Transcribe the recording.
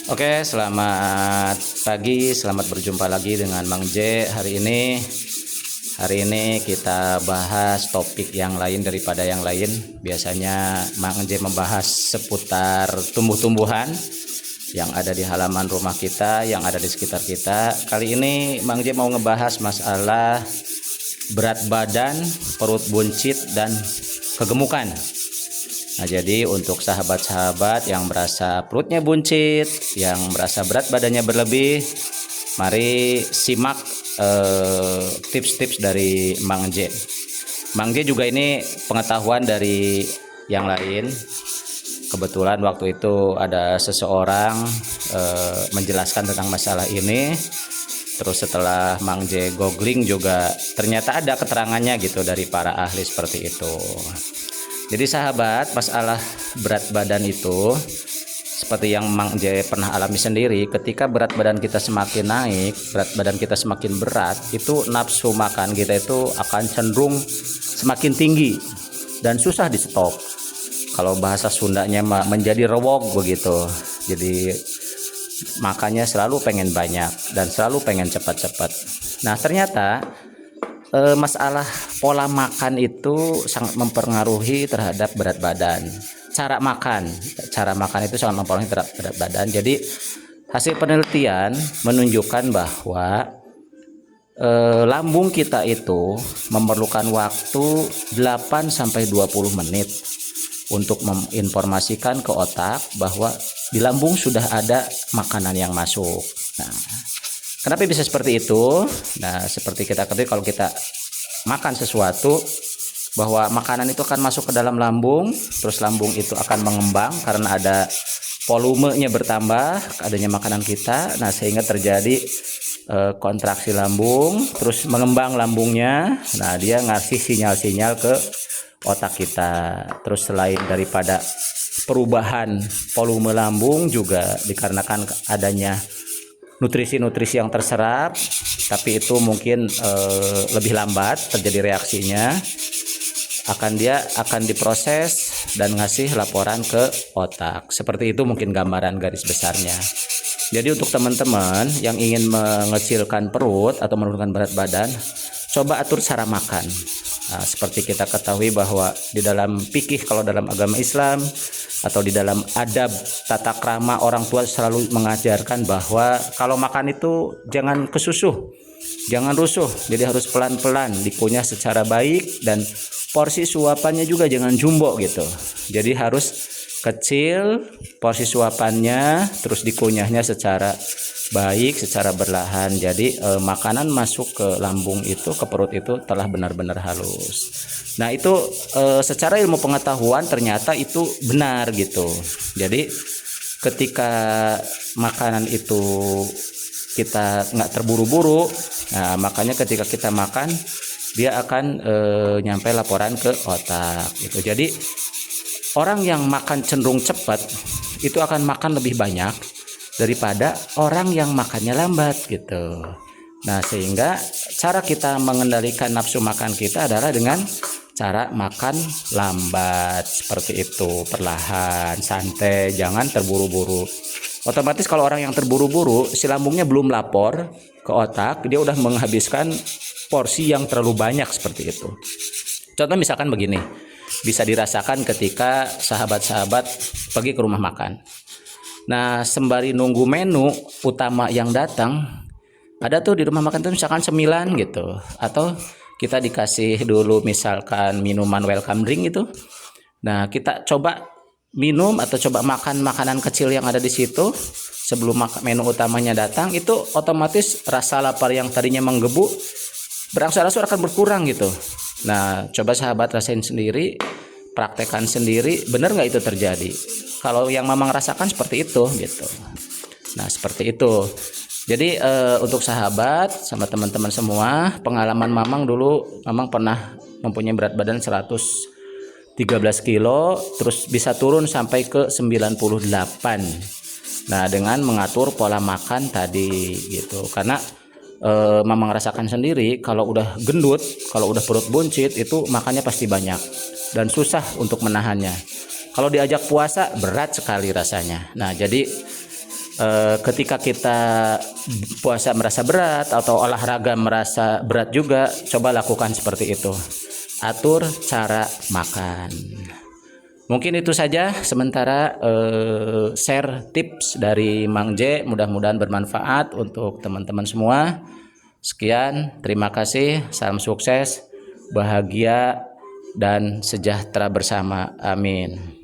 Oke, selamat pagi, selamat berjumpa lagi dengan Mang J. Hari ini kita bahas topik yang lain daripada yang lain. Biasanya Mang J membahas seputar tumbuh-tumbuhan yang ada di halaman rumah kita, yang ada di sekitar kita. Kali ini Mang J mau ngebahas masalah berat badan, perut buncit, dan kegemukan. Nah, jadi untuk sahabat-sahabat yang merasa perutnya buncit, yang merasa berat badannya berlebih, mari simak tips-tips dari Mang J. Mang J juga ini pengetahuan dari yang lain. Kebetulan waktu itu ada seseorang menjelaskan tentang masalah ini. Terus setelah Mang J googling juga ternyata ada keterangannya gitu dari para ahli seperti itu. Jadi sahabat, masalah berat badan itu seperti yang Mang J pernah alami sendiri, ketika berat badan kita semakin naik, berat badan kita semakin berat, itu nafsu makan kita itu akan cenderung semakin tinggi dan susah di stop. Kalau bahasa Sundanya menjadi rewog begitu. Jadi makannya selalu pengen banyak dan selalu pengen cepat-cepat. Nah, ternyata masalah pola makan itu sangat mempengaruhi terhadap berat badan. Cara makan itu sangat mempengaruhi terhadap berat badan. Jadi hasil penelitian menunjukkan bahwa lambung kita itu memerlukan waktu 8-20 menit untuk menginformasikan ke otak bahwa di lambung sudah ada makanan yang masuk. Nah, kenapa bisa seperti itu? Nah, seperti kita ketahui, kalau kita makan sesuatu, bahwa makanan itu akan masuk ke dalam lambung, terus lambung itu akan mengembang karena ada volumenya bertambah, adanya makanan kita. Nah, sehingga terjadi kontraksi lambung, terus mengembang lambungnya. Nah, dia ngasih sinyal-sinyal ke otak kita. Terus selain daripada perubahan volume lambung, juga dikarenakan adanya nutrisi-nutrisi yang terserap, tapi itu mungkin lebih lambat terjadi reaksinya, akan diproses dan ngasih laporan ke otak. Seperti itu mungkin gambaran garis besarnya. Jadi untuk teman-teman yang ingin mengecilkan perut atau menurunkan berat badan, coba atur cara makan. Nah, seperti kita ketahui bahwa di dalam fikih, kalau dalam agama Islam atau di dalam adab tata krama, orang tua selalu mengajarkan bahwa kalau makan itu jangan kesusuh, jangan rusuh. Jadi harus pelan-pelan, dikunyah secara baik, dan porsi suapannya juga jangan jumbo gitu. Jadi harus kecil porsi suapannya, terus dikunyahnya secara baik, secara berlahan. Jadi makanan masuk ke lambung itu, ke perut itu telah benar-benar halus. Nah, itu secara ilmu pengetahuan ternyata itu benar gitu. Jadi ketika makanan itu kita nggak terburu-buru, nah makanya ketika kita makan dia akan nyampe laporan ke otak gitu. Jadi orang yang makan cenderung cepat itu akan makan lebih banyak daripada orang yang makannya lambat gitu. Nah, sehingga cara kita mengendalikan nafsu makan kita adalah dengan cara makan lambat seperti itu, perlahan, santai, jangan terburu-buru. Otomatis kalau orang yang terburu-buru, si lambungnya belum lapor ke otak, dia udah menghabiskan porsi yang terlalu banyak seperti itu. Contoh misalkan begini, bisa dirasakan ketika sahabat-sahabat pergi ke rumah makan. Nah, sembari nunggu menu utama yang datang, ada tuh di rumah makan tuh misalkan 9 gitu, atau kita dikasih dulu misalkan minuman welcome drink gitu. Nah, kita coba minum atau coba makan makanan kecil yang ada di situ sebelum menu utamanya datang, itu otomatis rasa lapar yang tadinya menggebu berangsur-angsur akan berkurang gitu. Nah, coba sahabat rasain sendiri, praktekkan sendiri, benar nggak itu terjadi? Kalau yang Mamang rasakan seperti itu gitu. Nah, seperti itu. Jadi untuk sahabat sama teman-teman semua, pengalaman Mamang dulu, Mamang pernah mempunyai berat badan 113 kilo, terus bisa turun sampai ke 98. Nah, dengan mengatur pola makan tadi gitu. Karena Mamang rasakan sendiri, kalau udah gendut, kalau udah perut buncit, itu makannya pasti banyak dan susah untuk menahannya. Kalau diajak puasa berat sekali rasanya. Nah, jadi ketika kita puasa merasa berat atau olahraga merasa berat juga, coba lakukan seperti itu. Atur cara makan. Mungkin itu saja sementara share tips dari Mang J, mudah-mudahan bermanfaat untuk teman-teman semua. Sekian, terima kasih, salam sukses, bahagia dan sejahtera bersama. Amin.